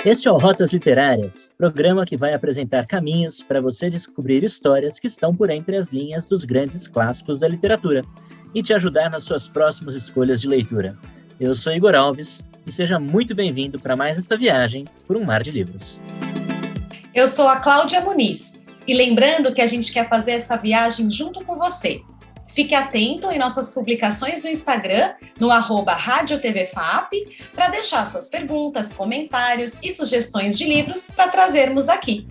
Este é o Rotas Literárias, programa que vai apresentar caminhos para você descobrir histórias que estão por entre as linhas dos grandes clássicos da literatura e te ajudar nas suas próximas escolhas de leitura. Eu sou Igor Alves e seja muito bem-vindo para mais esta viagem por um mar de livros. Eu sou a Cláudia Muniz e lembrando que a gente quer fazer essa viagem junto com você. Fique atento em nossas publicações do Instagram, no @radiotvfap, para deixar suas perguntas, comentários e sugestões de livros para trazermos aqui.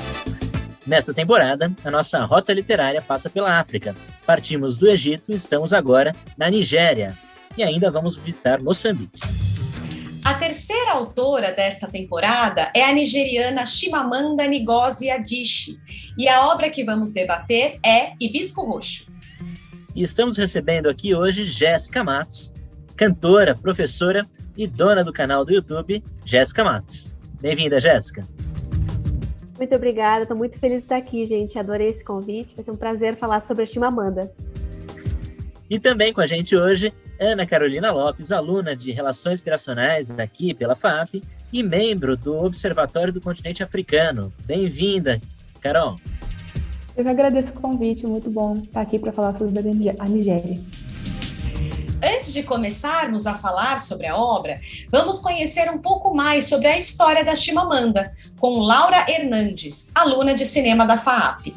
Nesta temporada, a nossa rota literária passa pela África. Partimos do Egito e estamos agora na Nigéria. E ainda vamos visitar Moçambique. A terceira autora desta temporada é a nigeriana Chimamanda Ngozi Adichie. E a obra que vamos debater é Hibisco Roxo. E estamos recebendo aqui hoje Jéssica Matos, cantora, professora e dona do canal do YouTube Jéssica Matos. Bem-vinda, Jéssica. Muito obrigada, estou muito feliz de estar aqui, gente. Adorei esse convite, vai ser um prazer falar sobre a Chimamanda. E também com a gente hoje, Ana Carolina Lopes, aluna de Relações Internacionais aqui pela FAP e membro do Observatório do Continente Africano. Bem-vinda, Carol. Eu que agradeço o convite, muito bom estar aqui para falar sobre a Nigéria. Antes de começarmos a falar sobre a obra, vamos conhecer um pouco mais sobre a história da Chimamanda, com Laura Hernandes, aluna de cinema da FAAP.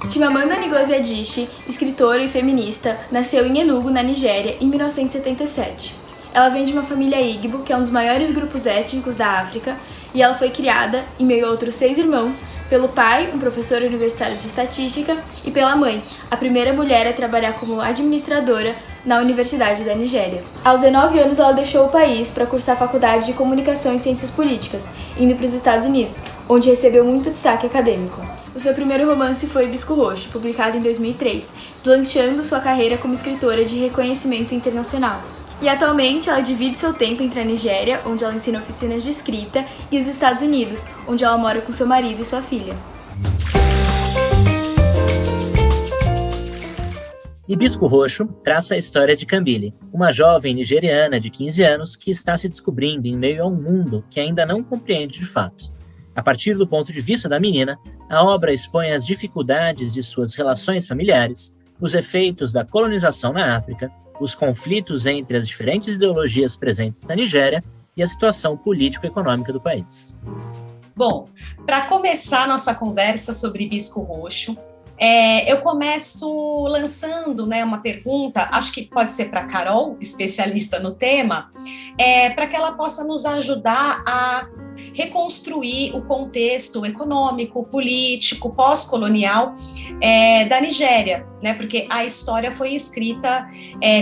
Chimamanda Ngozi Adichie, escritora e feminista, nasceu em Enugu, na Nigéria, em 1977. Ela vem de uma família Igbo, que é um dos maiores grupos étnicos da África, e ela foi criada, em meio a outros 6 irmãos, pelo pai, um professor universitário de estatística, e pela mãe, a primeira mulher a trabalhar como administradora na Universidade da Nigéria. Aos 19 anos, ela deixou o país para cursar a Faculdade de Comunicação e Ciências Políticas, indo para os Estados Unidos, onde recebeu muito destaque acadêmico. O seu primeiro romance foi Hibisco Roxo, publicado em 2003, deslanchando sua carreira como escritora de reconhecimento internacional. E atualmente ela divide seu tempo entre a Nigéria, onde ela ensina oficinas de escrita, e os Estados Unidos, onde ela mora com seu marido e sua filha. Hibisco Roxo traça a história de Kambili, uma jovem nigeriana de 15 anos que está se descobrindo em meio a um mundo que ainda não compreende de fato. A partir do ponto de vista da menina, a obra expõe as dificuldades de suas relações familiares, os efeitos da colonização na África, os conflitos entre as diferentes ideologias presentes na Nigéria e a situação político-econômica do país. Bom, para começar nossa conversa sobre Hibisco Roxo, eu começo lançando uma pergunta, acho que pode ser para a Carol, especialista no tema, para que ela possa nos ajudar a reconstruir o contexto econômico, político, pós-colonial da Nigéria, porque a história foi escrita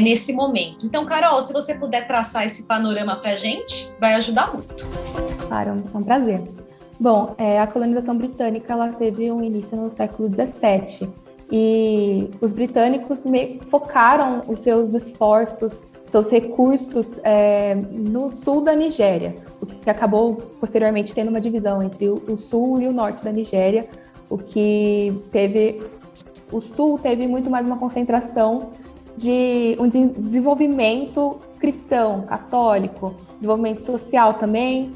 nesse momento. Então, Carol, se você puder traçar esse panorama para a gente, vai ajudar muito. Claro, é um prazer. Bom, a colonização britânica ela teve um início no século XVII e os britânicos focaram os seus esforços, seus recursos no sul da Nigéria, o que acabou posteriormente tendo uma divisão entre o sul e o norte da Nigéria, o sul teve muito mais uma concentração de um desenvolvimento cristão, católico, desenvolvimento social também,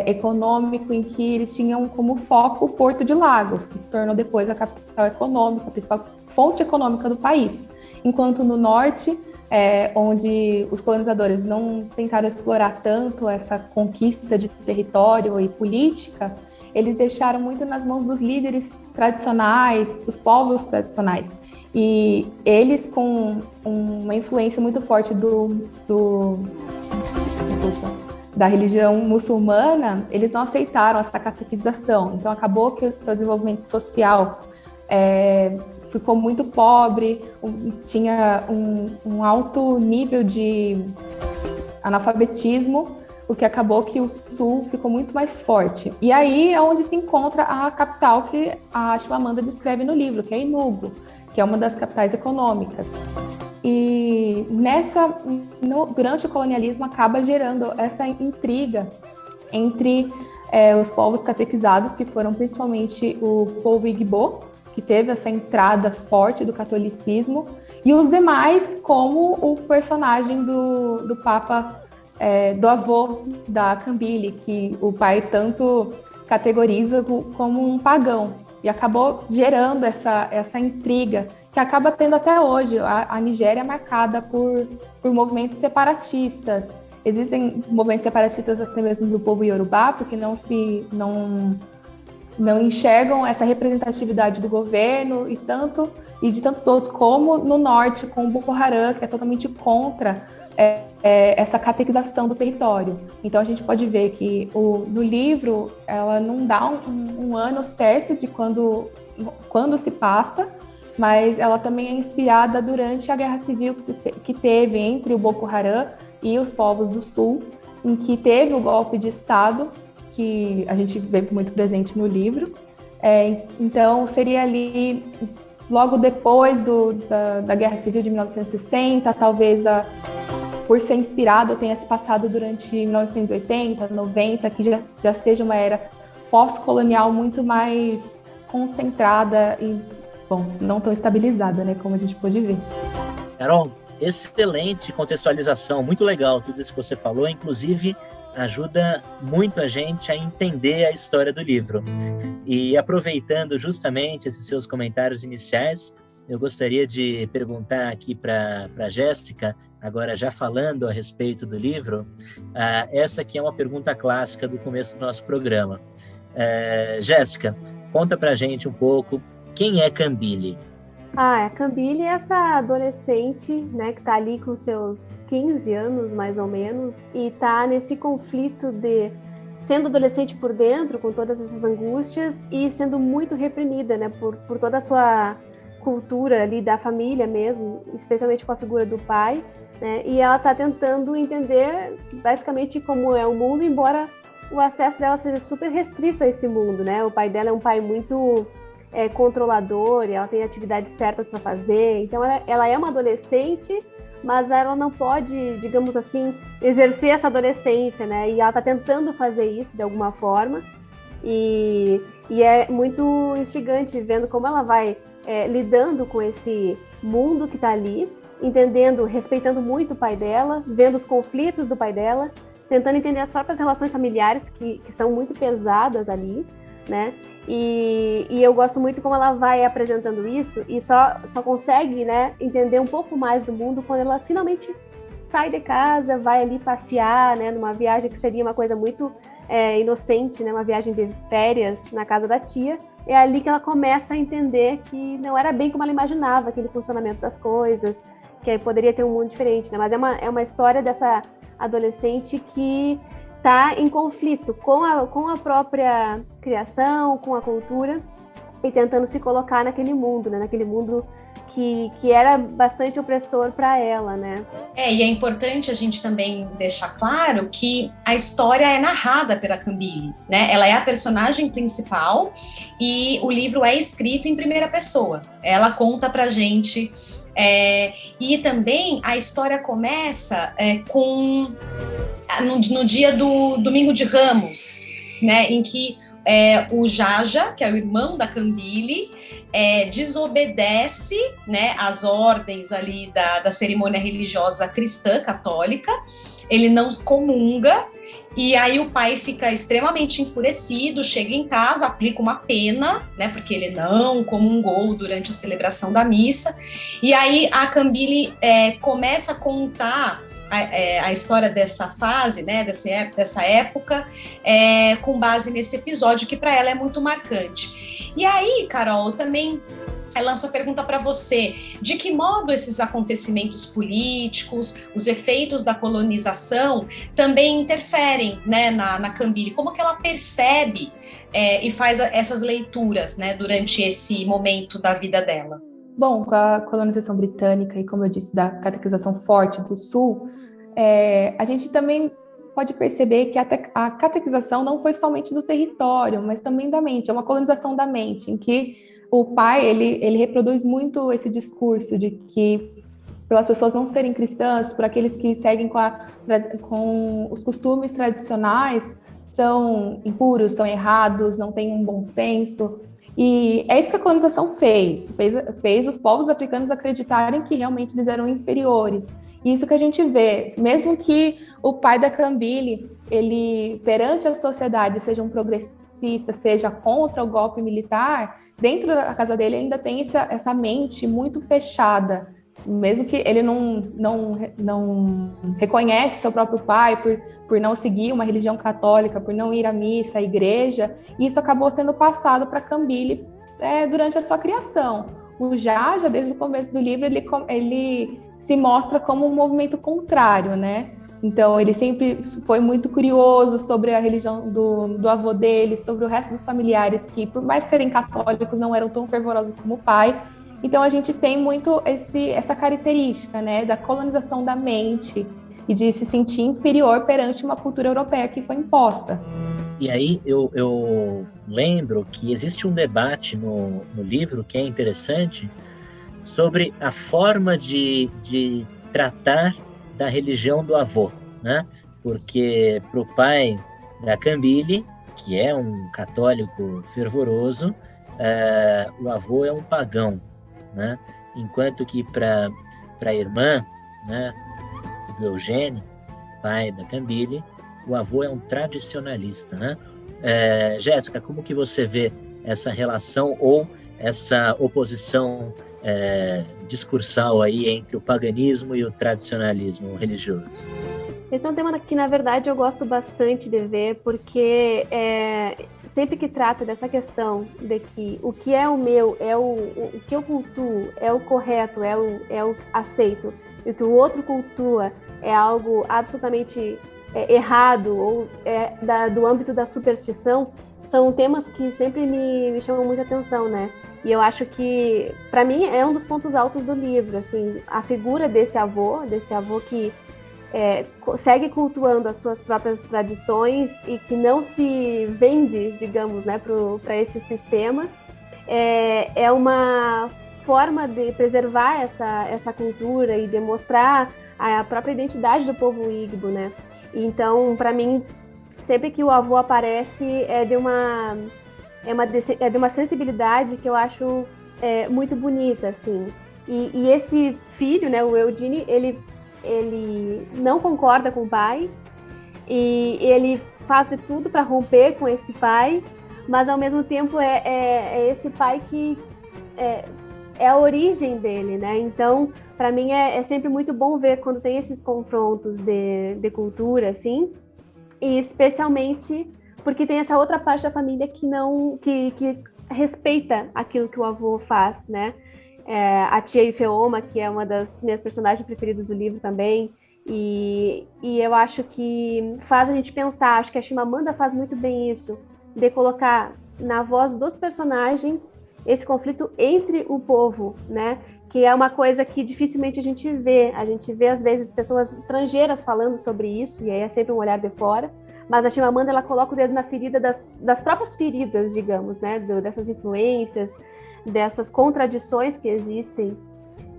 econômico, em que eles tinham como foco o Porto de Lagos, que se tornou depois a capital econômica, a principal fonte econômica do país. Enquanto no norte, onde os colonizadores não tentaram explorar tanto essa conquista de território e política, eles deixaram muito nas mãos dos líderes tradicionais, dos povos tradicionais. E eles, com uma influência muito forte da religião muçulmana, eles não aceitaram essa catequização. Então, acabou que o seu desenvolvimento social ficou muito pobre, tinha um alto nível de analfabetismo, o que acabou que o sul ficou muito mais forte. E aí é onde se encontra a capital que a Chimamanda descreve no livro, que é Enugu, que é uma das capitais econômicas. E durante o colonialismo acaba gerando essa intriga entre os povos catequizados, que foram principalmente o povo Igbo, que teve essa entrada forte do catolicismo, e os demais como o personagem do Papa, do avô da Cambili, que o pai tanto categoriza como um pagão, e acabou gerando essa intriga, que acaba tendo até hoje. A Nigéria é marcada por movimentos separatistas. Existem movimentos separatistas até mesmo do povo Yorubá, porque não enxergam essa representatividade do governo e de tantos outros, como no norte, com o Boko Haram, que é totalmente contra essa catequização do território. Então a gente pode ver que no livro ela não dá um ano certo de quando se passa, mas ela também é inspirada durante a guerra civil que teve entre o Boko Haram e os povos do sul, em que teve o golpe de Estado, que a gente vê muito presente no livro. Então seria ali logo depois da Guerra Civil de 1960, talvez por ser inspirado tenha se passado durante 1980, 90, que já seja uma era pós-colonial muito mais concentrada e, não tão estabilizada, né, como a gente pôde ver. Carol, excelente contextualização, muito legal tudo isso que você falou, inclusive ajuda muito a gente a entender a história do livro. E aproveitando justamente esses seus comentários iniciais, eu gostaria de perguntar aqui para a Jéssica, agora já falando a respeito do livro, essa aqui é uma pergunta clássica do começo do nosso programa. Jéssica, conta para a gente um pouco quem é Cambili. A Cambili é essa adolescente, né, que está ali com seus 15 anos, mais ou menos, e está nesse conflito de sendo adolescente por dentro, com todas essas angústias, e sendo muito reprimida, né, por toda a sua cultura ali da família mesmo, especialmente com a figura do pai, né, e ela está tentando entender basicamente como é o mundo, embora o acesso dela seja super restrito a esse mundo, né, o pai dela é um pai muito controlador, e ela tem atividades certas para fazer, então ela é uma adolescente, mas ela não pode, digamos assim, exercer essa adolescência, né, e ela está tentando fazer isso de alguma forma, e é muito instigante vendo como ela vai lidando com esse mundo que está ali, entendendo, respeitando muito o pai dela, vendo os conflitos do pai dela, tentando entender as próprias relações familiares que são muito pesadas ali, né? E eu gosto muito como ela vai apresentando isso e só consegue, né, entender um pouco mais do mundo quando ela finalmente sai de casa, vai ali passear, né, numa viagem que seria uma coisa muito inocente, né, uma viagem de férias na casa da tia. É ali que ela começa a entender que não era bem como ela imaginava aquele funcionamento das coisas, que aí poderia ter um mundo diferente, né? Mas é uma história dessa adolescente que está em conflito com a própria criação, com a cultura, e tentando se colocar naquele mundo, né? Naquele mundo que era bastante opressor para ela, né? E é importante a gente também deixar claro que a história é narrada pela Cambili, né? Ela é a personagem principal e o livro é escrito em primeira pessoa. Ela conta pra gente e também a história começa no dia do Domingo de Ramos, né? Em que o Jaja, que é o irmão da Cambili, desobedece, né, às ordens ali da cerimônia religiosa cristã católica, ele não comunga, e aí o pai fica extremamente enfurecido, chega em casa, aplica uma pena, né, porque ele não comungou durante a celebração da missa, e aí a Cambili começa a contar a história dessa fase, né, dessa época, com base nesse episódio que para ela é muito marcante. E aí, Carol, também lanço a pergunta para você: de que modo esses acontecimentos políticos, os efeitos da colonização também interferem, né, na Cambili? Como que ela percebe e faz essas leituras, né, durante esse momento da vida dela? Bom, com a colonização britânica e, como eu disse, da catequização forte do Sul, a gente também pode perceber que a catequização não foi somente do território, mas também da mente. É uma colonização da mente, em que o pai ele reproduz muito esse discurso de que, pelas pessoas não serem cristãs, por aqueles que seguem com os costumes tradicionais, são impuros, são errados, não têm um bom senso. E é isso que a colonização fez os povos africanos acreditarem que realmente eles eram inferiores. E isso que a gente vê, mesmo que o pai da Cambile, ele, perante a sociedade, seja um progressista, seja contra o golpe militar, dentro da casa dele ainda tem essa mente muito fechada. Mesmo que ele não reconhece seu próprio pai por não seguir uma religião católica, por não ir à missa, à igreja, e isso acabou sendo passado para Cambile durante a sua criação. O Jaja, desde o começo do livro, ele se mostra como um movimento contrário, né? Então, ele sempre foi muito curioso sobre a religião do avô dele, sobre o resto dos familiares que, por mais serem católicos, não eram tão fervorosos como o pai. Então, a gente tem muito essa característica, né, da colonização da mente e de se sentir inferior perante uma cultura europeia que foi imposta. E aí eu lembro que existe um debate no livro que é interessante sobre a forma de tratar da religião do avô, né? Porque para o pai da Cambile, que é um católico fervoroso, o avô é um pagão, né? Enquanto que para a irmã, né, do Eugênio, pai da Cambile, o avô é um tradicionalista, né? Jéssica, como que você vê essa relação ou essa oposição discursal aí entre o paganismo e o tradicionalismo religioso? Esse é um tema que, na verdade, eu gosto bastante de ver, porque sempre que trata dessa questão de que o que é o meu, o que eu cultuo, é o correto, é o aceito, e o que o outro cultua é algo absolutamente errado ou do âmbito da superstição, são temas que sempre me chamam muita atenção, né? E eu acho que, para mim, é um dos pontos altos do livro, assim, a figura desse avô que segue cultuando as suas próprias tradições e que não se vende, digamos, né, para esse sistema, é uma forma de preservar essa cultura e demonstrar a própria identidade do povo Igbo, né? Então, para mim, sempre que o avô aparece, é de uma sensibilidade que eu acho muito bonita, assim. E esse filho, né, o Eugene, ele não concorda com o pai e ele faz de tudo para romper com esse pai, mas ao mesmo tempo é esse pai que é a origem dele, né? Então, para mim é sempre muito bom ver quando tem esses confrontos de cultura, assim, e especialmente porque tem essa outra parte da família que respeita aquilo que o avô faz, né? A tia Ifeoma, que é uma das minhas personagens preferidas do livro também, e eu acho que faz a gente pensar, acho que a Chimamanda faz muito bem isso, de colocar na voz dos personagens esse conflito entre o povo, né? Que é uma coisa que dificilmente a gente vê às vezes pessoas estrangeiras falando sobre isso, e aí é sempre um olhar de fora, mas a Chimamanda, ela coloca o dedo na ferida das próprias feridas, digamos, né? Dessas influências, dessas contradições que existem.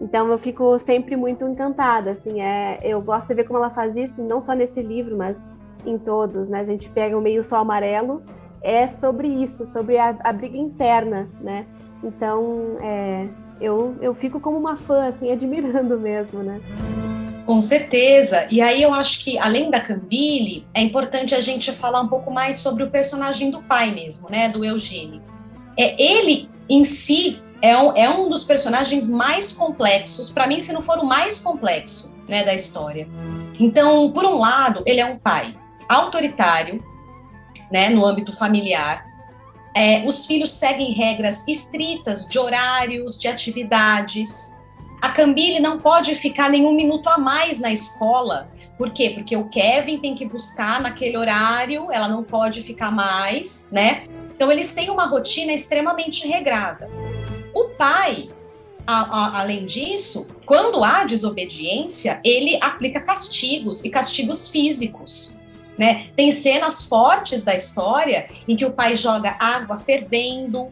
Então eu fico sempre muito encantada, assim, eu gosto de ver como ela faz isso, não só nesse livro, mas em todos, né? A gente pega o Meio Sol Amarelo, é sobre isso, sobre a briga interna, né? Então eu fico como uma fã, assim, admirando mesmo, né? Com certeza. E aí eu acho que, além da Cambile, é importante a gente falar um pouco mais sobre o personagem do pai mesmo, né? Do Eugênio. Ele, em si, é um dos personagens mais complexos, para mim, se não for o mais complexo, né, da história. Então, por um lado, ele é um pai autoritário, né, no âmbito familiar. Os filhos seguem regras estritas de horários, de atividades. A Cambile não pode ficar nenhum minuto a mais na escola. Por quê? Porque o Kevin tem que buscar naquele horário, ela não pode ficar mais, né? Então, eles têm uma rotina extremamente regrada. O pai, além disso, quando há desobediência, ele aplica castigos, e castigos físicos, né? Tem cenas fortes da história em que o pai joga água fervendo,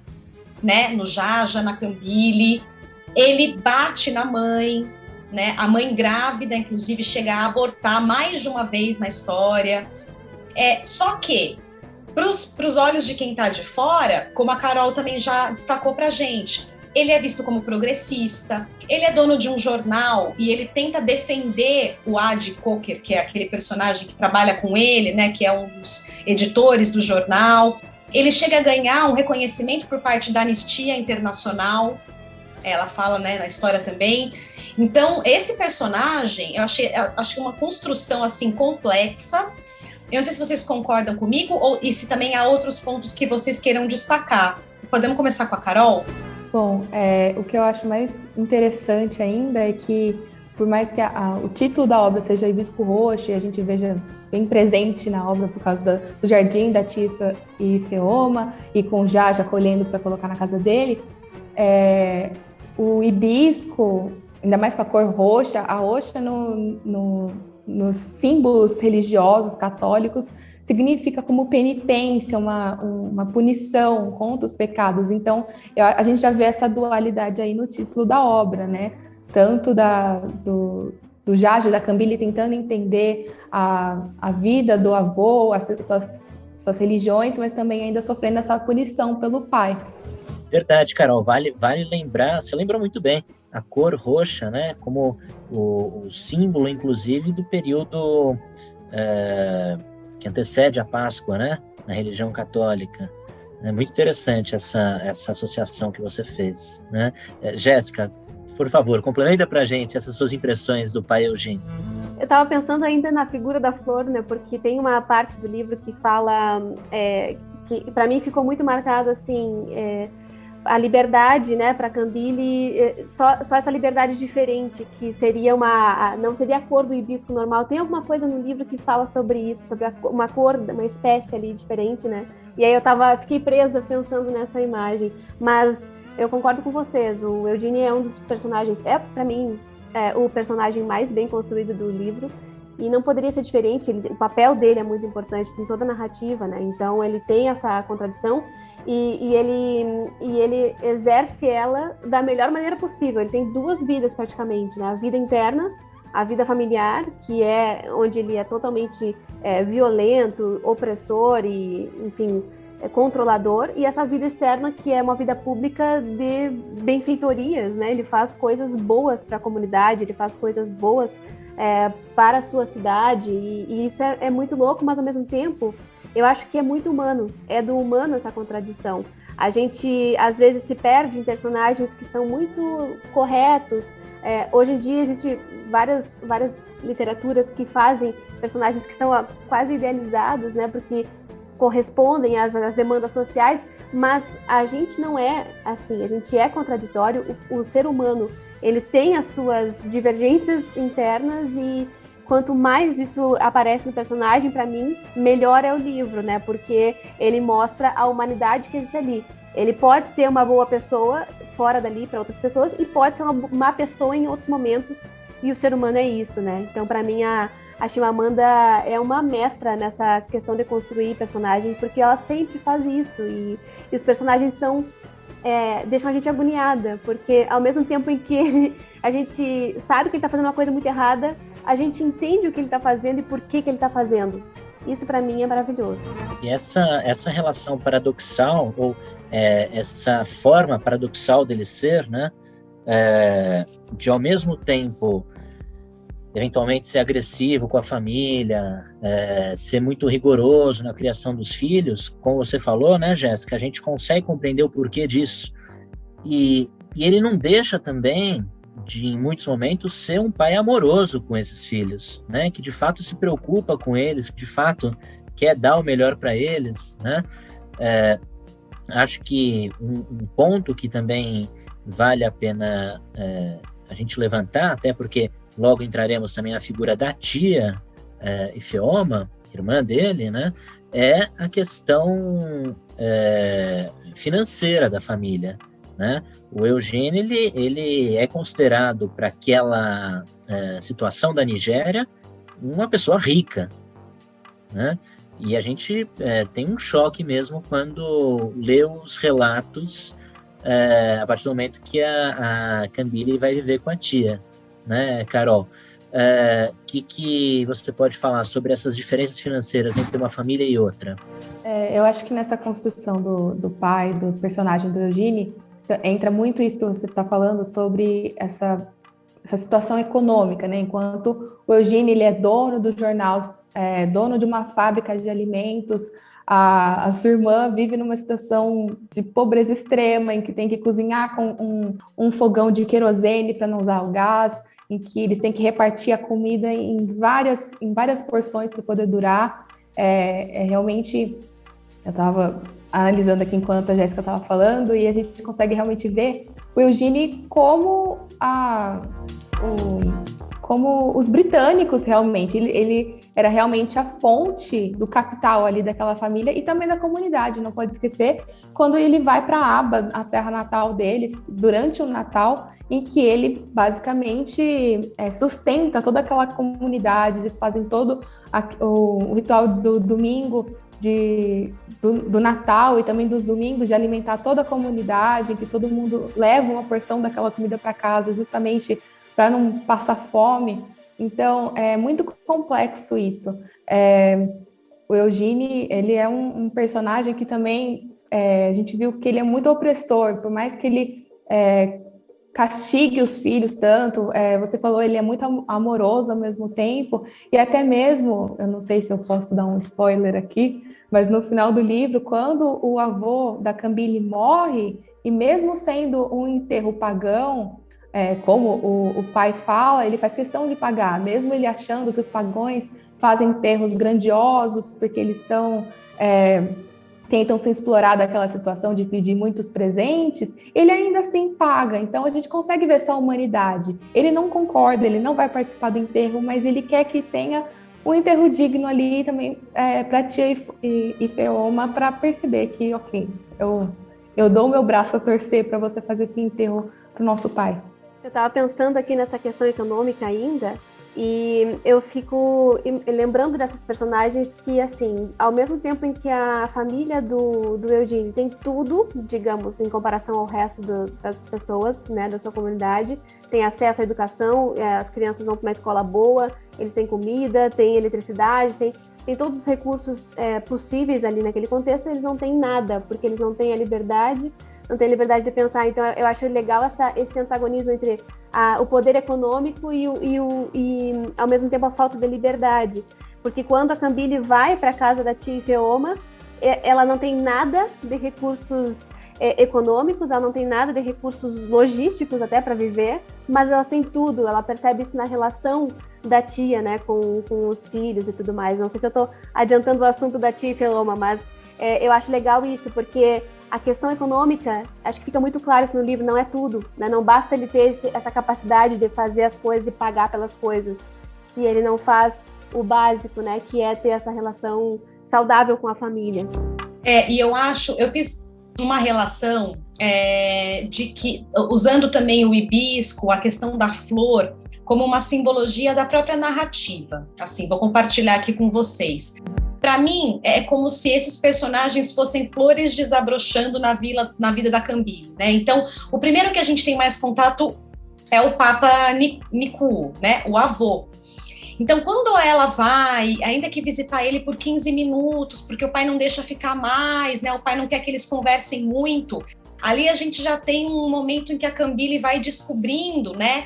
né, no Jaja, na Cambile, ele bate na mãe, né? A mãe grávida, inclusive, chega a abortar mais de uma vez na história. Só que Para os olhos de quem está de fora, como a Carol também já destacou para a gente, ele é visto como progressista, ele é dono de um jornal e ele tenta defender o Adi Coker, que é aquele personagem que trabalha com ele, né, que é um dos editores do jornal. Ele chega a ganhar um reconhecimento por parte da Anistia Internacional, ela fala, né, na história também. Então, esse personagem, eu achei uma construção assim complexa. Eu não sei se vocês concordam comigo e se também há outros pontos que vocês queiram destacar. Podemos começar com a Carol? Bom, o que eu acho mais interessante ainda é que, por mais que o título da obra seja Hibisco Roxo, e a gente veja bem presente na obra por causa do jardim da Tifa e Feoma, e com Jaja colhendo para colocar na casa dele, o hibisco, ainda mais com a cor roxa, a roxa nos símbolos religiosos católicos significa como penitência, uma punição contra os pecados. Então, a gente já vê essa dualidade aí no título da obra, né? Tanto do Jaja, da Cambile, tentando entender a vida do avô, suas religiões, mas também ainda sofrendo essa punição pelo pai. Verdade, Carol, vale lembrar, você lembra muito bem, a cor roxa, né, como o símbolo, inclusive, do período que antecede a Páscoa, né, na religião católica. É muito interessante essa associação que você fez, né? Jéssica, por favor, complementa pra gente essas suas impressões do pai Eugênio. Eu estava pensando ainda na figura da flor, né, porque tem uma parte do livro que fala, que para mim ficou muito marcado, assim, a liberdade, né, para Cambile, só essa liberdade diferente, que seria não seria a cor do hibisco normal. Tem alguma coisa no livro que fala sobre isso, sobre uma cor, uma espécie ali diferente, né? E aí fiquei presa pensando nessa imagem. Mas eu concordo com vocês, o Eugênio é um dos personagens, para mim, o personagem mais bem construído do livro, e não poderia ser diferente. O papel dele é muito importante em toda a narrativa, né? Então ele tem essa contradição, e ele exerce ela da melhor maneira possível. Ele tem duas vidas praticamente, né? A vida interna, a vida familiar, que é onde ele é totalmente violento, opressor e, enfim, controlador, e essa vida externa, que é uma vida pública de benfeitorias, né? Ele faz coisas boas para a comunidade, ele faz coisas boas para a sua cidade, e isso é muito louco, mas ao mesmo tempo eu acho que é muito humano, é do humano essa contradição. A gente, às vezes, se perde em personagens que são muito corretos. Hoje em dia, existem várias literaturas que fazem personagens que são quase idealizados, né, porque correspondem às demandas sociais, mas a gente não é assim, a gente é contraditório. O ser humano, ele tem as suas divergências internas, e quanto mais isso aparece no personagem, para mim, melhor é o livro, né? Porque ele mostra a humanidade que existe ali. Ele pode ser uma boa pessoa fora dali para outras pessoas, e pode ser uma má pessoa em outros momentos, e o ser humano é isso, né? Então, para mim, a Chimamanda é uma mestra nessa questão de construir personagem, porque ela sempre faz isso, e os personagens deixam a gente agoniada, porque ao mesmo tempo em que a gente sabe que ele está fazendo uma coisa muito errada, a gente entende o que ele está fazendo e por que ele está fazendo. Isso, para mim, é maravilhoso. E essa relação paradoxal, ou essa forma paradoxal dele ser, né, de ao mesmo tempo eventualmente ser agressivo com a família, ser muito rigoroso na criação dos filhos, como você falou, né, Jéssica, a gente consegue compreender o porquê disso. E ele não deixa também de, em muitos momentos, ser um pai amoroso com esses filhos, né, que de fato se preocupa com eles, que de fato quer dar o melhor para eles, né. Acho que um ponto que também vale a pena a gente levantar, até porque logo entraremos também na figura da tia Ifeoma, irmã dele, né, é a questão financeira da família, né? O Eugênio, ele é considerado, para aquela situação da Nigéria, uma pessoa rica, né? E a gente tem um choque mesmo quando lê os relatos a partir do momento que a Cambile vai viver com a tia, né, Carol? que você pode falar sobre essas diferenças financeiras entre uma família e outra? Eu acho que nessa construção do pai, do personagem do Eugene, entra muito isso que você está falando sobre essa situação econômica, né? Enquanto o Eugene, ele é dono do jornal, dono de uma fábrica de alimentos, a sua irmã vive numa situação de pobreza extrema, em que tem que cozinhar com um fogão de querosene para não usar o gás, em que eles têm que repartir a comida em várias porções para poder durar. Realmente, eu estava analisando aqui enquanto a Jéssica estava falando, e a gente consegue realmente ver o Eugene como os britânicos, realmente. Ele era realmente a fonte do capital ali daquela família e também da comunidade. Não pode esquecer quando ele vai para Aba, a terra natal deles, durante o Natal, em que ele basicamente sustenta toda aquela comunidade. Eles fazem todo o ritual do domingo, do Natal e também dos domingos, de alimentar toda a comunidade, em que todo mundo leva uma porção daquela comida para casa, justamente para não passar fome. Então, é muito complexo isso. O Eugene, ele é um personagem que também, a gente viu que ele é muito opressor, por mais que ele castigue os filhos tanto, você falou, ele é muito amoroso ao mesmo tempo, e até mesmo, eu não sei se eu posso dar um spoiler aqui, mas no final do livro, quando o avô da Cambile morre, e mesmo sendo um enterro pagão, como o pai fala, ele faz questão de pagar, mesmo ele achando que os pagãos fazem enterros grandiosos, porque eles tentam se explorar daquela situação de pedir muitos presentes, ele ainda assim paga. Então a gente consegue ver essa humanidade. Ele não concorda, ele não vai participar do enterro, mas ele quer que tenha um enterro digno ali também para tia e Feoma, para perceber que, ok, eu dou o meu braço a torcer para você fazer esse enterro para o nosso pai. Eu estava pensando aqui nessa questão econômica ainda, e eu fico lembrando dessas personagens que, assim, ao mesmo tempo em que a família do Eugene tem tudo, digamos, em comparação ao resto das pessoas, né, da sua comunidade, tem acesso à educação, as crianças vão para uma escola boa, eles têm comida, têm eletricidade, tem todos os recursos possíveis ali naquele contexto, eles não têm nada, porque eles não têm a liberdade, não tem liberdade de pensar. Então eu acho legal esse antagonismo entre o poder econômico e ao mesmo tempo a falta de liberdade, porque quando a Cambile vai para a casa da tia Feoma, ela não tem nada de recursos econômicos, ela não tem nada de recursos logísticos até para viver, mas elas têm tudo. Ela percebe isso na relação da tia, né, com os filhos e tudo mais. Não sei se eu estou adiantando o assunto da tia Feoma, mas eu acho legal isso, porque a questão econômica, acho que fica muito claro isso no livro, não é tudo, né? Não basta ele ter essa capacidade de fazer as coisas e pagar pelas coisas, se ele não faz o básico, né? Que é ter essa relação saudável com a família. E eu fiz uma relação de que, usando também o hibisco, a questão da flor, como uma simbologia da própria narrativa. Assim, vou compartilhar aqui com vocês. Para mim, é como se esses personagens fossem flores desabrochando na vida da Cambile, né? Então, o primeiro que a gente tem mais contato é o Papa Niku, né? O avô. Então, quando ela vai, ainda que visitar ele por 15 minutos, porque o pai não deixa ficar mais, né? O pai não quer que eles conversem muito, ali a gente já tem um momento em que a Cambile vai descobrindo, né?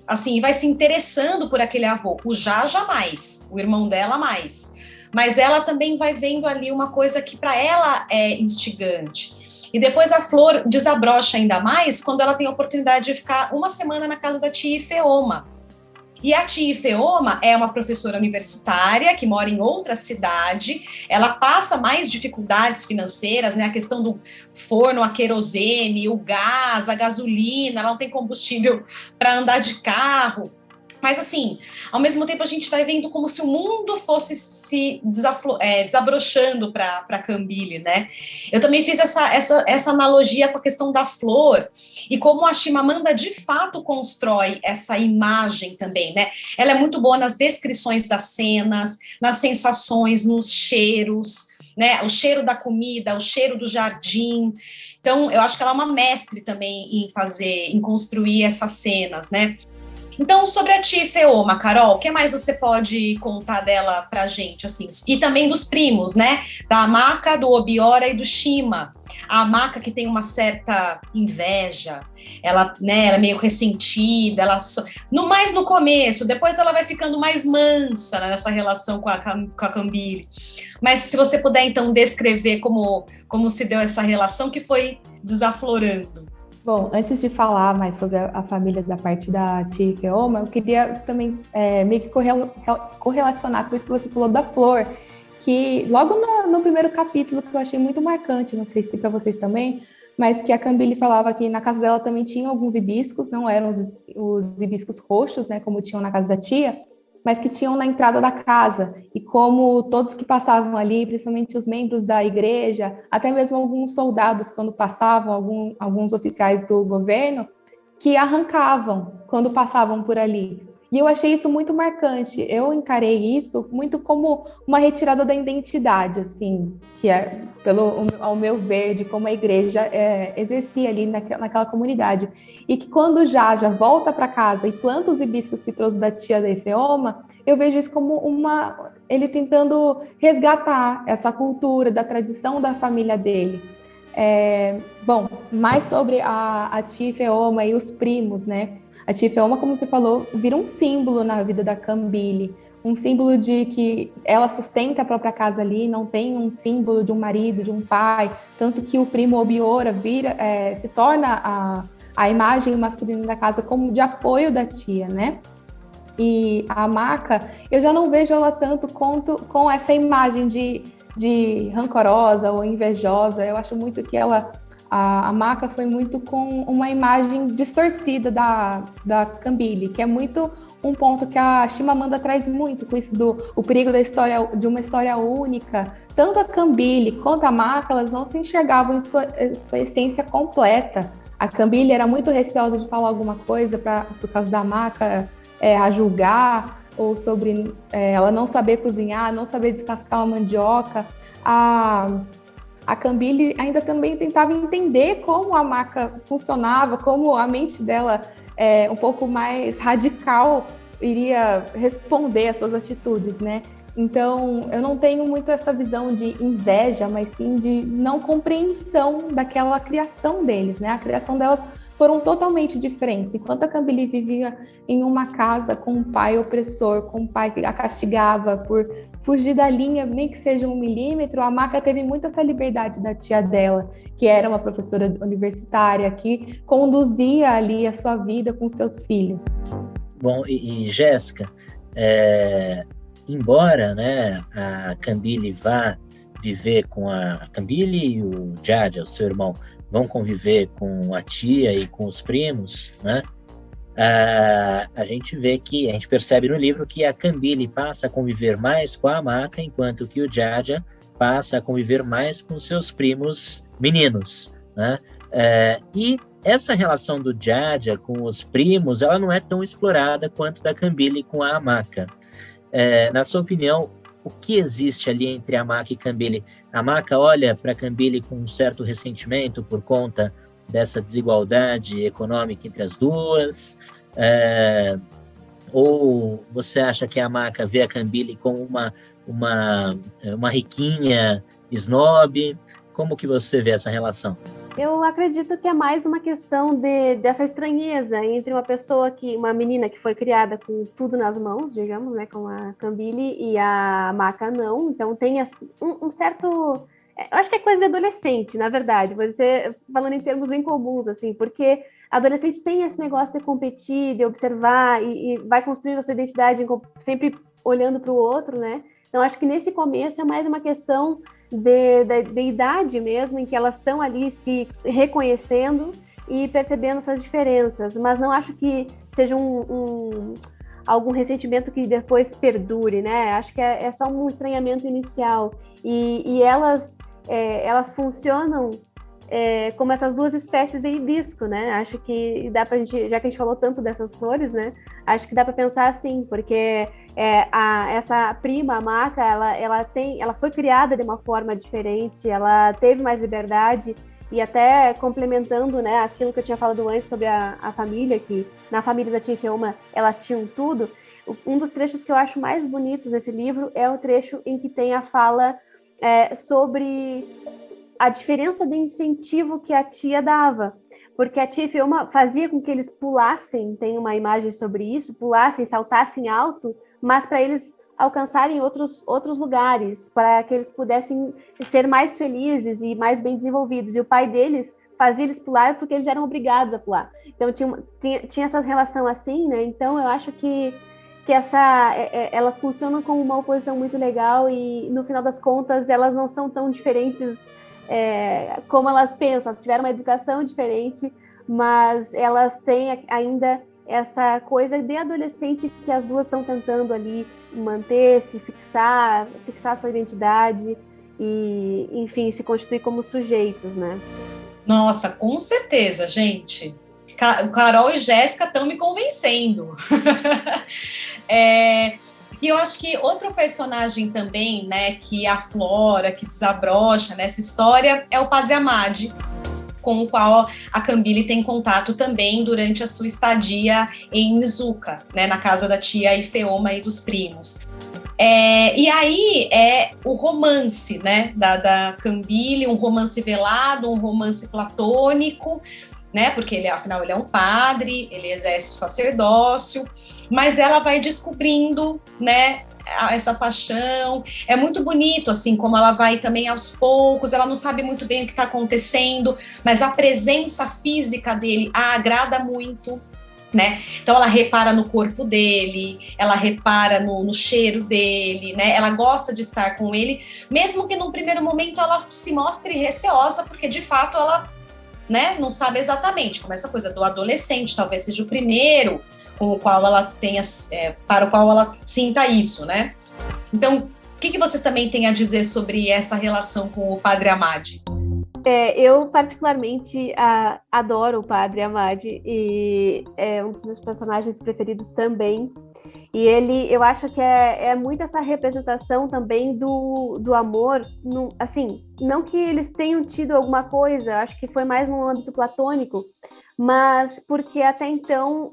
Assim, vai se interessando por aquele avô. O Jaja mais, o irmão dela mais. Mas ela também vai vendo ali uma coisa que para ela é instigante. E depois a flor desabrocha ainda mais quando ela tem a oportunidade de ficar uma semana na casa da tia Feoma. E a tia Feoma é uma professora universitária que mora em outra cidade, ela passa mais dificuldades financeiras, né? A questão do forno a querosene, o gás, a gasolina, ela não tem combustível para andar de carro. Mas, assim, ao mesmo tempo a gente vai vendo como se o mundo fosse se desabrochando para Cambile, né? Eu também fiz essa analogia com a questão da flor e como a Chimamanda, de fato, constrói essa imagem também, né? Ela é muito boa nas descrições das cenas, nas sensações, nos cheiros, né? O cheiro da comida, o cheiro do jardim. Então, eu acho que ela é uma mestre também em construir essas cenas, né? Então, sobre a tia Ifeoma, Carol, o que mais você pode contar dela pra gente, assim? E também dos primos, né? Da Amaka, do Obiora e do Shima. A Amaka, que tem uma certa inveja, ela, né, ela é meio ressentida, mais no começo, depois ela vai ficando mais mansa, né, nessa relação com a Kambili. Mas se você puder, então, descrever como se deu essa relação que foi desaflorando. Bom, antes de falar mais sobre a família da parte da tia Ifeoma, eu queria também meio que correlacionar com o que você falou da Flor, que logo no primeiro capítulo, que eu achei muito marcante, não sei se para vocês também, mas que a Kambili falava que na casa dela também tinha alguns hibiscos, não eram os hibiscos roxos, né, como tinham na casa da tia, mas que tinham na entrada da casa, e como todos que passavam ali, principalmente os membros da igreja, até mesmo alguns soldados, quando passavam, alguns oficiais do governo, que arrancavam quando passavam por ali. E eu achei isso muito marcante, eu encarei isso muito como uma retirada da identidade, assim, que é, ao meu ver, de como a igreja exercia ali naquela comunidade. E que quando Jaja volta para casa e planta os hibiscos que trouxe da tia da Ifeoma, eu vejo isso como ele tentando resgatar essa cultura, da tradição da família dele. Bom, mais sobre a tia Ifeoma e os primos, né? A tia Ifeoma, como você falou, vira um símbolo na vida da Kambili, um símbolo de que ela sustenta a própria casa ali, não tem um símbolo de um marido, de um pai, tanto que o primo Obiora se torna a imagem masculina da casa como de apoio da tia, né? E a Amaka, eu já não vejo ela tanto com essa imagem de rancorosa ou invejosa. Eu acho muito que a Amaka foi muito com uma imagem distorcida da Kambili, que é muito um ponto que a Chimamanda traz muito, com isso o perigo de uma história única. Tanto a Kambili quanto a Amaka, elas não se enxergavam em sua essência completa. A Kambili era muito receosa de falar alguma coisa por causa da Amaka a julgar, ou sobre ela não saber cozinhar, não saber descascar uma mandioca. A Kambili ainda também tentava entender como a Amaka funcionava, como a mente dela, um pouco mais radical, iria responder às suas atitudes, né? Então, eu não tenho muito essa visão de inveja, mas sim de não compreensão daquela criação deles, né? A criação delas foram totalmente diferentes. Enquanto a Kambili vivia em uma casa com um pai opressor, com um pai que a castigava por fugir da linha, nem que seja 1 milímetro, a Amaka teve muito essa liberdade da tia dela, que era uma professora universitária, que conduzia ali a sua vida com seus filhos. Bom, e Jéssica, embora, né, a Kambili vá viver com a Kambili e o Jaja, o seu irmão, vão conviver com a tia e com os primos, né? A gente percebe no livro que a Kambili passa a conviver mais com a Amaka, enquanto que o Jaja passa a conviver mais com seus primos meninos, né? E essa relação do Jaja com os primos, ela não é tão explorada quanto da Kambili com a Amaka. Na sua opinião, o que existe ali entre a Amaka e Kambili? A Amaka olha para a Kambili com um certo ressentimento por conta dessa desigualdade econômica entre as duas? Ou você acha que a Amaka vê a Kambili como uma riquinha snob? Como que você vê essa relação? Eu acredito que é mais uma questão dessa estranheza entre uma menina que foi criada com tudo nas mãos, digamos, né, com a Kambili, e a Amaka não. Então tem um certo... Eu acho que é coisa de adolescente, na verdade, você falando em termos bem comuns, assim, porque adolescente tem esse negócio de competir, de observar e vai construindo a sua identidade sempre olhando para o outro, né? Então acho que nesse começo é mais uma questão de idade mesmo, em que elas estão ali se reconhecendo e percebendo essas diferenças, mas não acho que seja algum ressentimento que depois perdure, né? Acho que é só um estranhamento inicial, e elas funcionam como essas duas espécies de hibisco, né? Acho que dá pra gente, já que a gente falou tanto dessas flores, né? Acho que dá para pensar assim, porque essa prima, a Amaka, ela foi criada de uma forma diferente, ela teve mais liberdade, E até complementando, né, aquilo que eu tinha falado antes sobre a família, que na família da tia Feoma elas tinham tudo, um dos trechos que eu acho mais bonitos desse livro é o trecho em que tem a fala sobre a diferença de incentivo que a tia dava. Porque a tia Feoma fazia com que eles pulassem, tem uma imagem sobre isso, pulassem, saltassem alto, mas para eles alcançarem outros lugares, para que eles pudessem ser mais felizes e mais bem desenvolvidos. E o pai deles fazia eles pular porque eles eram obrigados a pular. Então tinha essa relação assim, né? Então eu acho que elas funcionam como uma oposição muito legal e no final das contas elas não são tão diferentes como elas pensam. Elas tiveram uma educação diferente, mas elas têm ainda essa coisa de adolescente que as duas estão tentando ali manter-se, fixar sua identidade e, enfim, se constituir como sujeitos, né? Nossa, com certeza, gente. Carol e Jéssica estão me convencendo. E eu acho que outro personagem também, né, que aflora, que desabrocha nessa história é o Padre Amadi, com o qual a Cambile tem contato também durante a sua estadia em Izuka, né, na casa da tia Ifeoma e dos primos. E aí é o romance, né, da Cambile, um romance velado, um romance platônico, né, porque afinal ele é um padre, ele exerce o sacerdócio, mas ela vai descobrindo, né, essa paixão. É muito bonito, assim, como ela vai também aos poucos, ela não sabe muito bem o que está acontecendo, mas a presença física dele a agrada muito, né? Então ela repara no corpo dele, ela repara no cheiro dele, né? Ela gosta de estar com ele, mesmo que num primeiro momento ela se mostre receosa, porque de fato ela, né, não sabe exatamente, como essa coisa do adolescente, talvez seja o primeiro com o qual ela tenha, para o qual ela sinta isso, né? Então, o que vocês também têm a dizer sobre essa relação com o Padre Amadi? Eu particularmente adoro o Padre Amadi e é um dos meus personagens preferidos também. E eu acho que é muito essa representação também do amor, assim, não que eles tenham tido alguma coisa, acho que foi mais no âmbito platônico, mas porque até então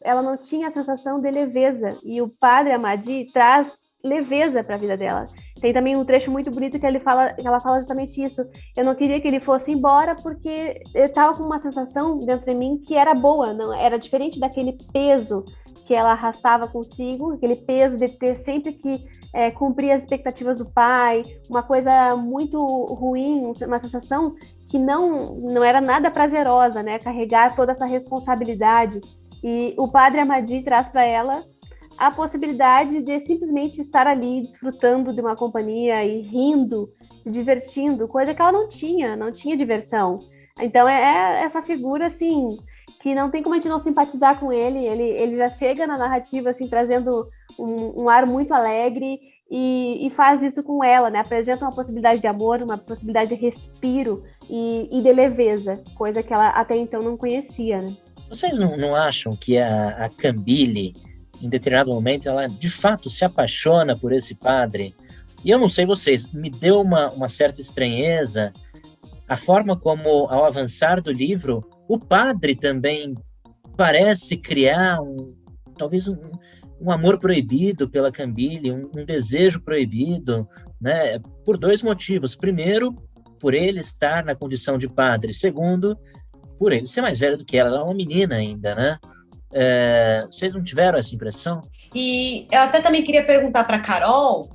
ela não tinha a sensação de leveza, e o Padre Amadi traz leveza para a vida dela. Tem também um trecho muito bonito que ela fala justamente isso. Eu não queria que ele fosse embora porque eu estava com uma sensação dentro de mim que era boa, não era diferente daquele peso que ela arrastava consigo, aquele peso de ter sempre que cumprir as expectativas do pai, uma coisa muito ruim, uma sensação que não era nada prazerosa, né? Carregar toda essa responsabilidade. E o Padre Amadi traz para ela a possibilidade de simplesmente estar ali desfrutando de uma companhia e rindo, se divertindo, coisa que ela não tinha diversão. Então é essa figura assim que não tem como a gente não simpatizar com ele já chega na narrativa assim trazendo um ar muito alegre e faz isso com ela, né? Apresenta uma possibilidade de amor, uma possibilidade de respiro e de leveza, coisa que ela até então não conhecia, né? Vocês não acham que a Cambile, em determinado momento, ela de fato se apaixona por esse padre? E eu não sei vocês, me deu uma certa estranheza a forma como, ao avançar do livro, o padre também parece criar talvez um amor proibido pela Cambile, um desejo proibido, né? Por dois motivos. Primeiro, por ele estar na condição de padre. Segundo, por ele ser mais velho do que ela é uma menina ainda, né? Vocês não tiveram essa impressão? E eu até também queria perguntar para a Carol,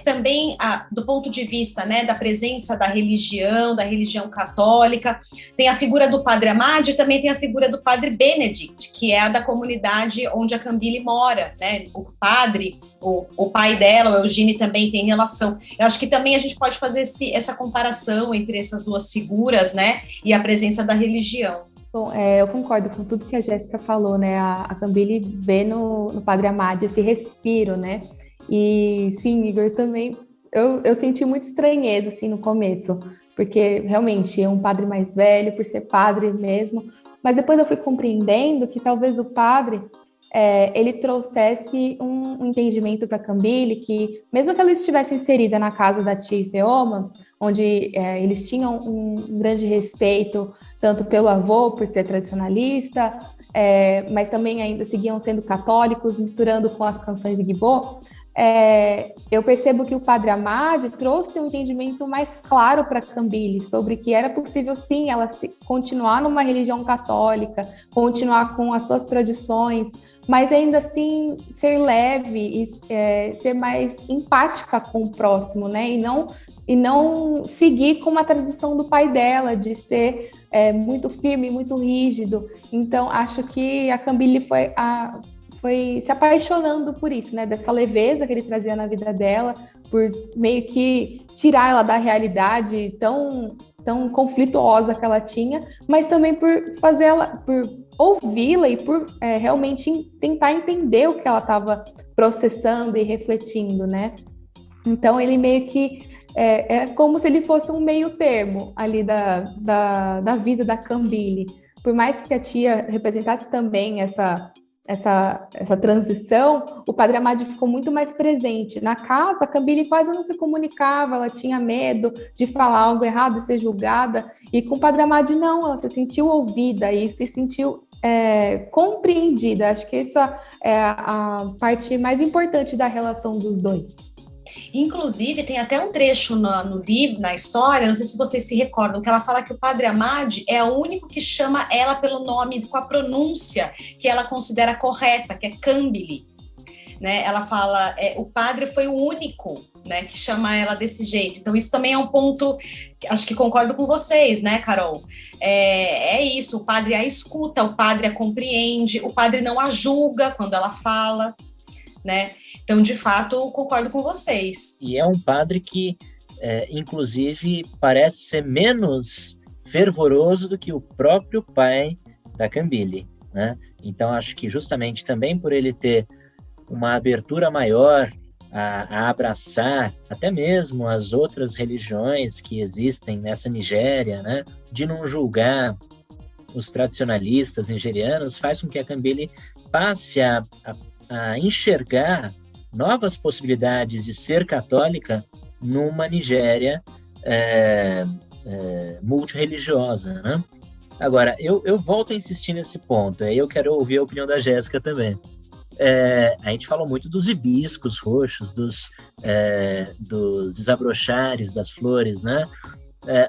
também do ponto de vista, né, da presença da religião católica, tem a figura do Padre Amadi e também tem a figura do Padre Benedict, que é a da comunidade onde a Cambile mora, né? O padre, o pai dela, o Eugênio, também tem relação. Eu acho que também a gente pode fazer essa comparação entre essas duas figuras, né, e a presença da religião. Bom, eu concordo com tudo que a Jéssica falou, né? A Cambile vê no Padre Amadi esse respiro, né? E sim, Igor, também eu senti muita estranheza assim no começo, porque realmente é um padre mais velho, por ser padre mesmo, mas depois eu fui compreendendo que talvez o padre ele trouxesse um entendimento para Cambile que, mesmo que ela estivesse inserida na casa da tia Ifeoma, onde eles tinham um grande respeito, tanto pelo avô, por ser tradicionalista, mas também ainda seguiam sendo católicos, misturando com as canções de Igbo, eu percebo que o Padre Amad trouxe um entendimento mais claro para Cambile sobre que era possível, sim, ela continuar numa religião católica, continuar com as suas tradições, mas ainda assim ser leve e ser mais empática com o próximo, né? E não seguir com uma tradição do pai dela, de ser muito firme, muito rígido. Então, acho que a Cambile foi se apaixonando por isso, né? Dessa leveza que ele trazia na vida dela, por meio que tirar ela da realidade tão conflituosa que ela tinha, mas também por ouvi-la e por realmente tentar entender o que ela estava processando e refletindo, né? Então ele meio que é como se ele fosse um meio termo ali da vida da Cambile. Por mais que a tia representasse também essa transição, o Padre Amad ficou muito mais presente. Na casa, a Cambile quase não se comunicava, ela tinha medo de falar algo errado e ser julgada, e com o Padre Amad não, ela se sentiu ouvida e se sentiu compreendida. Acho que essa é a parte mais importante da relação dos dois. Inclusive, tem até um trecho no livro, na história, não sei se vocês se recordam, que ela fala que o Padre Amad é o único que chama ela pelo nome, com a pronúncia que ela considera correta, que é Cambile. Né? Ela fala, o padre foi o único, né, que chama ela desse jeito. Então, isso também é um ponto, acho que concordo com vocês, né, Carol? É isso, o padre a escuta, o padre a compreende, o padre não a julga quando ela fala, né? Então, de fato, concordo com vocês. E é um padre que, inclusive, parece ser menos fervoroso do que o próprio pai da Cambile, né? Então, acho que justamente também por ele ter uma abertura maior a abraçar até mesmo as outras religiões que existem nessa Nigéria, né? De não julgar os tradicionalistas nigerianos, faz com que a Cambile passe a enxergar novas possibilidades de ser católica numa Nigéria multirreligiosa, né? Agora, eu volto a insistir nesse ponto, aí eu quero ouvir a opinião da Jéssica também. A gente falou muito dos hibiscos roxos, dos desabrochares das flores, né?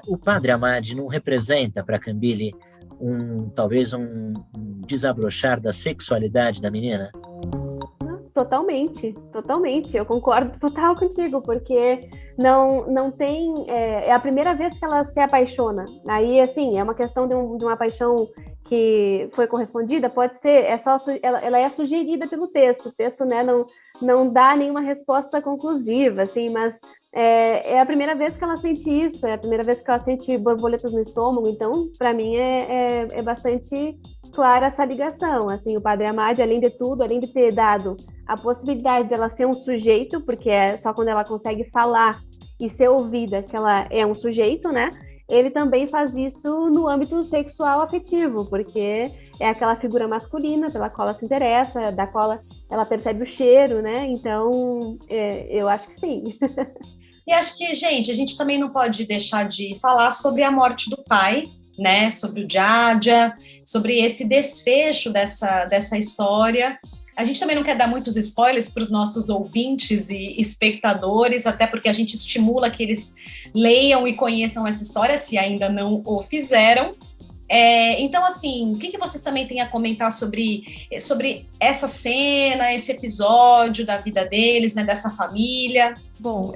O Padre Amad não representa para Cambile talvez um desabrochar da sexualidade da menina? Totalmente. Eu concordo total contigo, porque não tem... É a primeira vez que ela se apaixona. Aí, assim, é uma questão de uma paixão que foi correspondida, pode ser, ela é sugerida pelo texto. O texto, né, não dá nenhuma resposta conclusiva, assim, mas é a primeira vez que ela sente isso, é a primeira vez que ela sente borboletas no estômago, então, para mim, é bastante clara essa ligação, assim, o Padre Amad, além de tudo, além de ter dado a possibilidade dela ser um sujeito, porque é só quando ela consegue falar e ser ouvida que ela é um sujeito, né? Ele também faz isso no âmbito sexual afetivo, porque é aquela figura masculina pela qual ela se interessa, da qual ela percebe o cheiro, né? Então, eu acho que sim. E acho que, gente, a gente também não pode deixar de falar sobre a morte do pai, né? Sobre o Djadja, sobre esse desfecho dessa história. A gente também não quer dar muitos spoilers para os nossos ouvintes e espectadores, até porque a gente estimula que eles leiam e conheçam essa história, se ainda não o fizeram. Então, assim, o que vocês também têm a comentar sobre essa cena, esse episódio da vida deles, né, dessa família? Bom,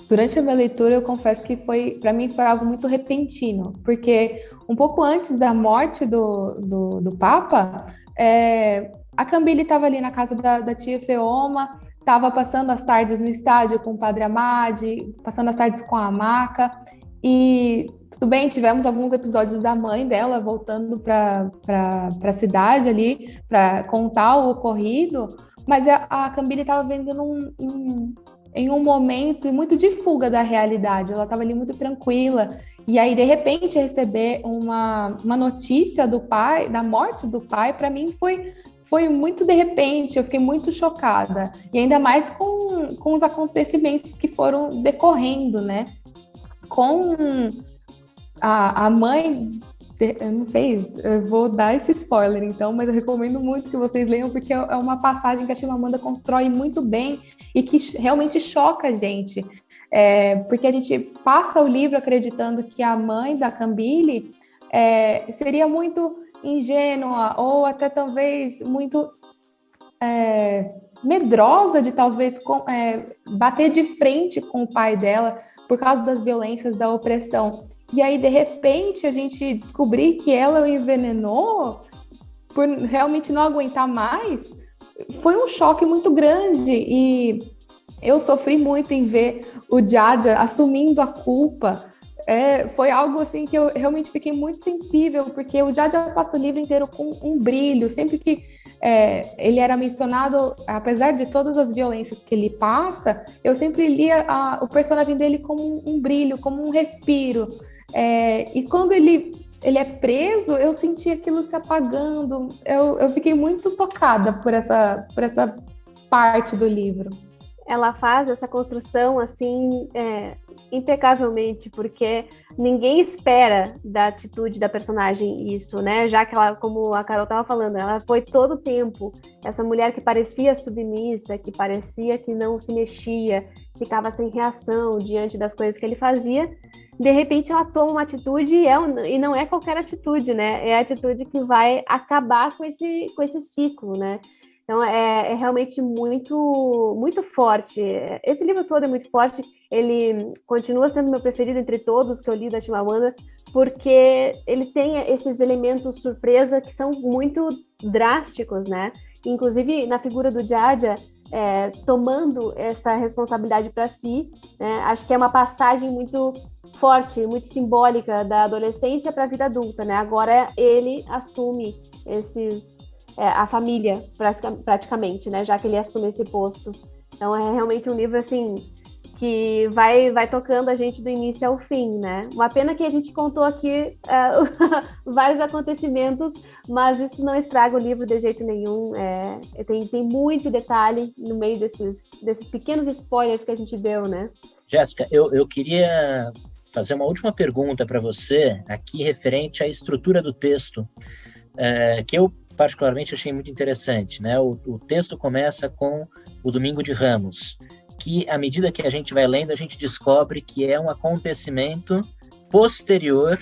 durante a minha leitura, eu confesso que para mim foi algo muito repentino, porque um pouco antes da morte do Papa, a Cambile estava ali na casa da tia Ifeoma, estava passando as tardes no estádio com o Padre Amad, passando as tardes com a Amaka, e tudo bem, tivemos alguns episódios da mãe dela voltando para a cidade ali, para contar o ocorrido, mas a Cambile estava vivendo em um momento muito de fuga da realidade, ela estava ali muito tranquila, e aí de repente receber uma notícia do pai, da morte do pai, para mim foi foi muito de repente, eu fiquei muito chocada. E ainda mais com os acontecimentos que foram decorrendo, né? Com a mãe, eu não sei, eu vou dar esse spoiler então, mas eu recomendo muito que vocês leiam, porque é uma passagem que a Chimamanda constrói muito bem e que realmente choca a gente. Porque a gente passa o livro acreditando que a mãe da Cambile seria muito ingênua ou até talvez muito medrosa de talvez bater de frente com o pai dela por causa das violências da opressão. E aí, de repente, a gente descobrir que ela o envenenou por realmente não aguentar mais, foi um choque muito grande. E eu sofri muito em ver o Jaja assumindo a culpa. Foi algo assim que eu realmente fiquei muito sensível, porque o Jaja passa o livro inteiro com um brilho. Sempre que ele era mencionado, apesar de todas as violências que ele passa, eu sempre lia o personagem dele como um brilho, como um respiro. E quando ele é preso, eu senti aquilo se apagando. Eu fiquei muito tocada por essa parte do livro. Ela faz essa construção assim impecavelmente, porque ninguém espera da atitude da personagem isso, né? Já que ela, como a Carol estava falando, ela foi todo o tempo essa mulher que parecia submissa, que parecia que não se mexia, ficava sem reação diante das coisas que ele fazia. De repente ela toma uma atitude e não é qualquer atitude, né? É a atitude que vai acabar com esse ciclo, né? Então, é realmente muito, muito forte. Esse livro todo é muito forte. Ele continua sendo meu preferido entre todos que eu li da Chimamanda, porque ele tem esses elementos surpresa que são muito drásticos, né? Inclusive, na figura do Jaja, tomando essa responsabilidade para si, né? Acho que é uma passagem muito forte, muito simbólica da adolescência para a vida adulta, né? Agora ele assume a família, praticamente, né? Já que ele assume esse posto. Então, é realmente um livro, assim, que vai tocando a gente do início ao fim, né? Uma pena que a gente contou aqui vários acontecimentos, mas isso não estraga o livro de jeito nenhum. Tem muito detalhe no meio desses pequenos spoilers que a gente deu, né? Jéssica, eu queria fazer uma última pergunta para você, aqui referente à estrutura do texto, que eu particularmente achei muito interessante, né? O texto começa com o Domingo de Ramos, que à medida que a gente vai lendo, a gente descobre que é um acontecimento posterior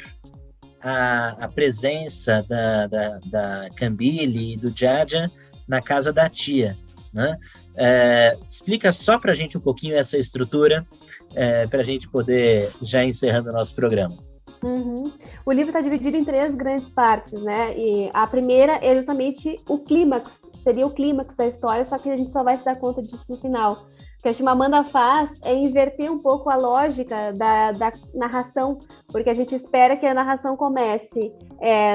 à presença da Cambile e do Jaja na casa da tia, né? Explica só para a gente um pouquinho essa estrutura, para a gente poder já encerrando o nosso programa. Uhum. O livro está dividido em 3 grandes partes, né? E a primeira é justamente o clímax, seria o clímax da história, só que a gente só vai se dar conta disso no final. O que a Chimamanda faz é inverter um pouco a lógica da narração, porque a gente espera que a narração comece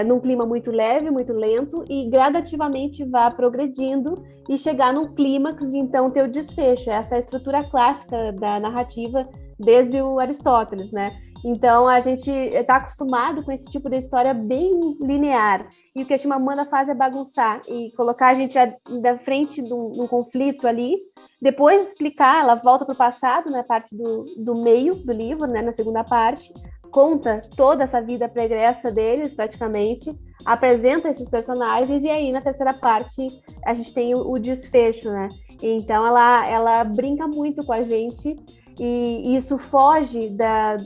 num clima muito leve, muito lento, e gradativamente vá progredindo e chegar num clímax e então ter o desfecho. Essa é a estrutura clássica da narrativa desde o Aristóteles, né? Então, a gente está acostumado com esse tipo de história bem linear. E o que a Chimamanda faz é bagunçar e colocar a gente da frente de um conflito ali, depois explicar, ela volta para o passado, na parte do meio do livro, né, na segunda parte, conta toda essa vida pregressa deles, praticamente, apresenta esses personagens, e aí, na terceira parte, a gente tem o desfecho, né? Então, ela brinca muito com a gente, e isso foge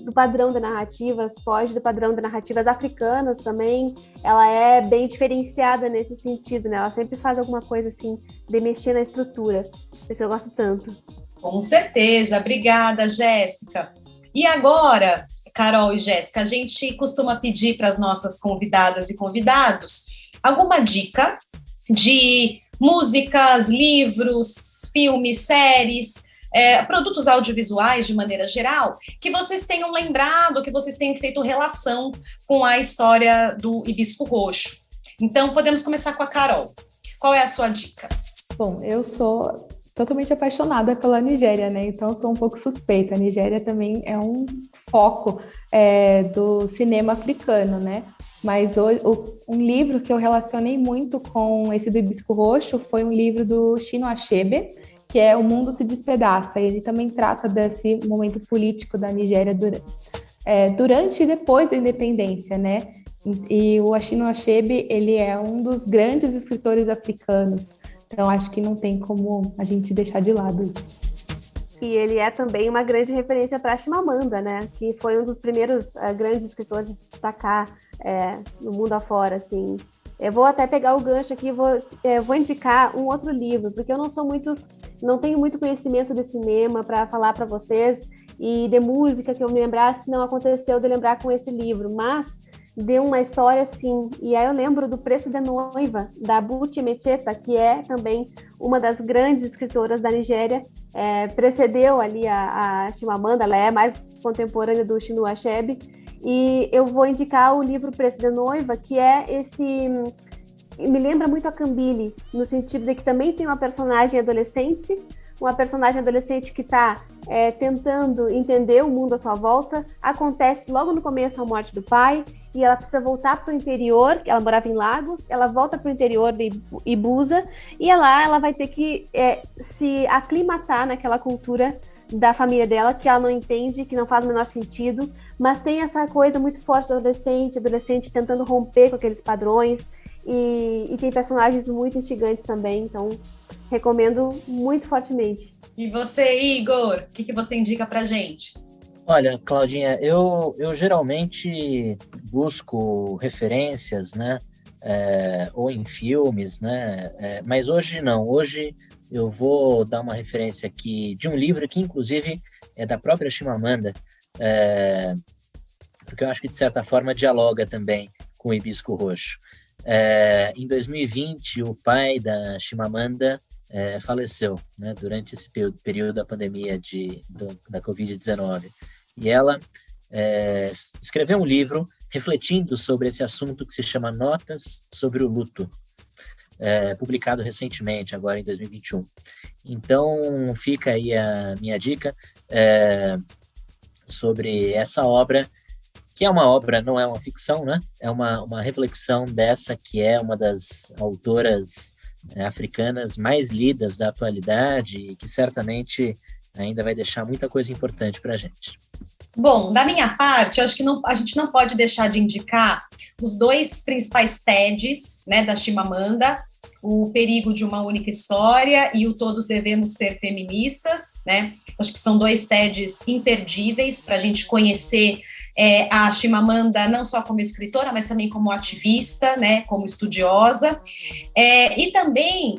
do padrão de narrativas, foge do padrão de narrativas africanas também. Ela é bem diferenciada nesse sentido, né? Ela sempre faz alguma coisa assim, de mexer na estrutura. Por isso eu gosto tanto. Com certeza, obrigada, Jéssica. E agora, Carol e Jéssica, a gente costuma pedir para as nossas convidadas e convidados alguma dica de músicas, livros, filmes, séries, produtos audiovisuais de maneira geral, que vocês tenham lembrado, que vocês tenham feito relação com a história do Hibisco Roxo. Então, podemos começar com a Carol. Qual é a sua dica? Bom, eu sou totalmente apaixonada pela Nigéria, né? Então, eu sou um pouco suspeita. A Nigéria também é um foco do cinema africano, né? Mas um livro que eu relacionei muito com esse do Hibisco Roxo foi um livro do Chinua Achebe, que é O Mundo se Despedaça. Ele também trata desse momento político da Nigéria durante e depois da independência, né? E o Chinua Achebe, ele é um dos grandes escritores africanos. Então, acho que não tem como a gente deixar de lado isso. E ele é também uma grande referência para Chimamanda, né? Que foi um dos primeiros grandes escritores a se destacar no mundo afora, assim. Eu vou até pegar o gancho aqui, vou indicar um outro livro, porque eu não tenho muito conhecimento de cinema para falar para vocês, e de música que eu me lembrasse, não aconteceu de lembrar com esse livro, mas de uma história assim, e aí eu lembro do Preço de Noiva, da Buchi Mecheta, que é também uma das grandes escritoras da Nigéria, precedeu ali a Chimamanda, ela é mais contemporânea do Chinua Achebe, e eu vou indicar o livro Preço de Noiva, que é me lembra muito a Cambile, no sentido de que também tem uma personagem adolescente que está tentando entender o mundo à sua volta. Acontece logo no começo a morte do pai, e ela precisa voltar para o interior, ela morava em Lagos, ela volta para o interior de Ibuza, e lá ela vai ter que se aclimatar naquela cultura da família dela, que ela não entende, que não faz o menor sentido, mas tem essa coisa muito forte do adolescente tentando romper com aqueles padrões, e tem personagens muito instigantes também, então recomendo muito fortemente. E você, Igor, o que você indica pra gente? Olha, Claudinha, eu geralmente busco referências, né, ou em filmes, né, mas hoje não. Hoje eu vou dar uma referência aqui de um livro que, inclusive, é da própria Chimamanda, porque eu acho que, de certa forma, dialoga também com o Hibisco Roxo. Em 2020, o pai da Chimamanda faleceu, né, durante esse período da pandemia da Covid-19. E ela escreveu um livro refletindo sobre esse assunto que se chama Notas sobre o Luto, publicado recentemente, agora em 2021. Então, fica aí a minha dica sobre essa obra, que é uma obra, não é uma ficção, né? É uma reflexão dessa que é uma das autoras africanas mais lidas da atualidade e que certamente ainda vai deixar muita coisa importante para a gente. Bom, da minha parte, eu acho que a gente não pode deixar de indicar os dois principais TEDs, né, da Chimamanda, o Perigo de uma Única História e o Todos Devemos Ser Feministas, né? Acho que são dois TEDs imperdíveis para a gente conhecer a Chimamanda não só como escritora, mas também como ativista, né, como estudiosa, e também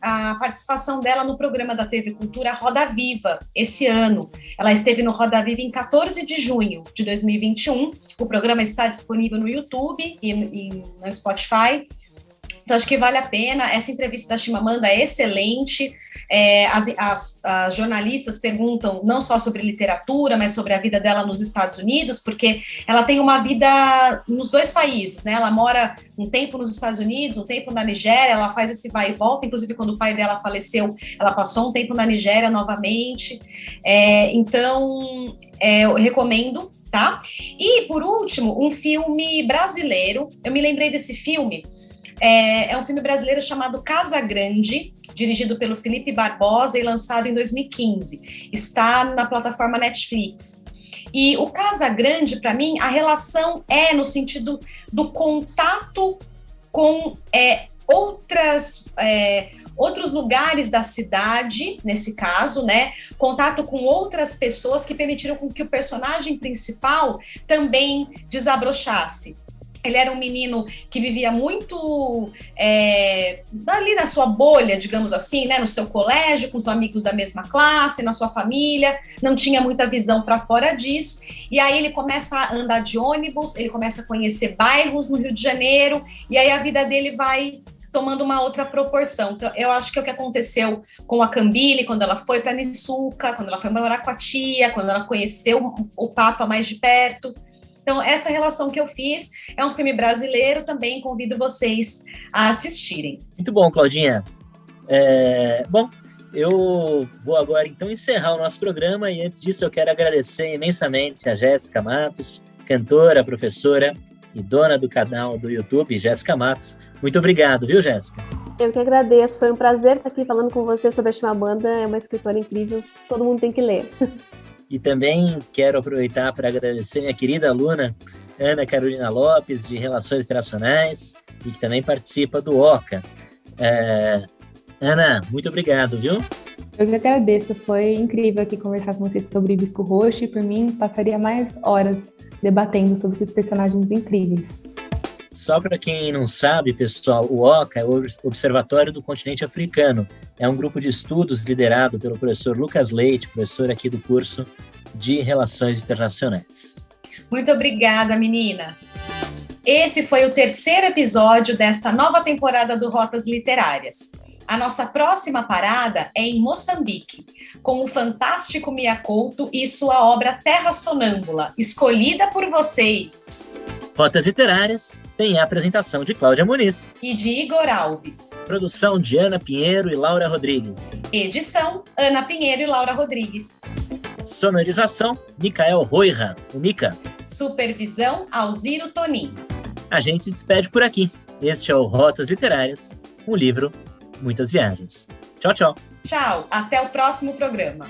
a participação dela no programa da TV Cultura Roda Viva, esse ano. Ela esteve no Roda Viva em 14 de junho de 2021, o programa está disponível no YouTube e no Spotify. Então, acho que vale a pena. Essa entrevista da Chimamanda é excelente. As jornalistas perguntam não só sobre literatura, mas sobre a vida dela nos Estados Unidos, porque ela tem uma vida nos dois países, né? Ela mora um tempo nos Estados Unidos, um tempo na Nigéria, ela faz esse vai e volta. Inclusive, quando o pai dela faleceu, ela passou um tempo na Nigéria novamente. Então, eu recomendo, tá? E, por último, um filme brasileiro. Eu me lembrei desse filme. É um filme brasileiro chamado Casa Grande, dirigido pelo Felipe Barbosa e lançado em 2015. Está na plataforma Netflix. E o Casa Grande, para mim, a relação é no sentido do contato com outros lugares da cidade, nesse caso, né? Contato com outras pessoas que permitiram com que o personagem principal também desabrochasse. Ele era um menino que vivia muito ali na sua bolha, digamos assim, né, no seu colégio, com os amigos da mesma classe, na sua família, não tinha muita visão para fora disso. E aí ele começa a andar de ônibus, ele começa a conhecer bairros no Rio de Janeiro, e aí a vida dele vai tomando uma outra proporção. Então, eu acho que é o que aconteceu com a Cambile, quando ela foi para Niçuca, quando ela foi morar com a tia, quando ela conheceu o Papa mais de perto. Então, essa relação que eu fiz é um filme brasileiro, também convido vocês a assistirem. Muito bom, Claudinha. Bom, eu vou agora, então, encerrar o nosso programa, e antes disso eu quero agradecer imensamente a Jéssica Matos, cantora, professora e dona do canal do YouTube, Jéssica Matos. Muito obrigado, viu, Jéssica? Eu que agradeço, foi um prazer estar aqui falando com você sobre a Chimamanda, é uma escritora incrível, todo mundo tem que ler. E também quero aproveitar para agradecer minha querida aluna, Ana Carolina Lopes, de Relações Internacionais, e que também participa do OCA. Ana, muito obrigado, viu? Eu que agradeço, foi incrível aqui conversar com vocês sobre Hibisco Roxo e por mim passaria mais horas debatendo sobre esses personagens incríveis. Só para quem não sabe, pessoal, o OCA é o Observatório do Continente Africano. É um grupo de estudos liderado pelo professor Lucas Leite, professor aqui do curso de Relações Internacionais. Muito obrigada, meninas! Esse foi o 3º episódio desta nova temporada do Rotas Literárias. A nossa próxima parada é em Moçambique, com o fantástico Mia Couto e sua obra Terra Sonâmbula, escolhida por vocês. Rotas Literárias tem a apresentação de Cláudia Muniz E de Igor Alves. Produção de Ana Pinheiro e Laura Rodrigues. Edição, Ana Pinheiro e Laura Rodrigues. Sonorização, Micael Roira, o Mica. Supervisão, Alziro Tonin. A gente se despede por aqui. Este é o Rotas Literárias, um livro, muitas viagens. Tchau, tchau. Tchau, até o próximo programa.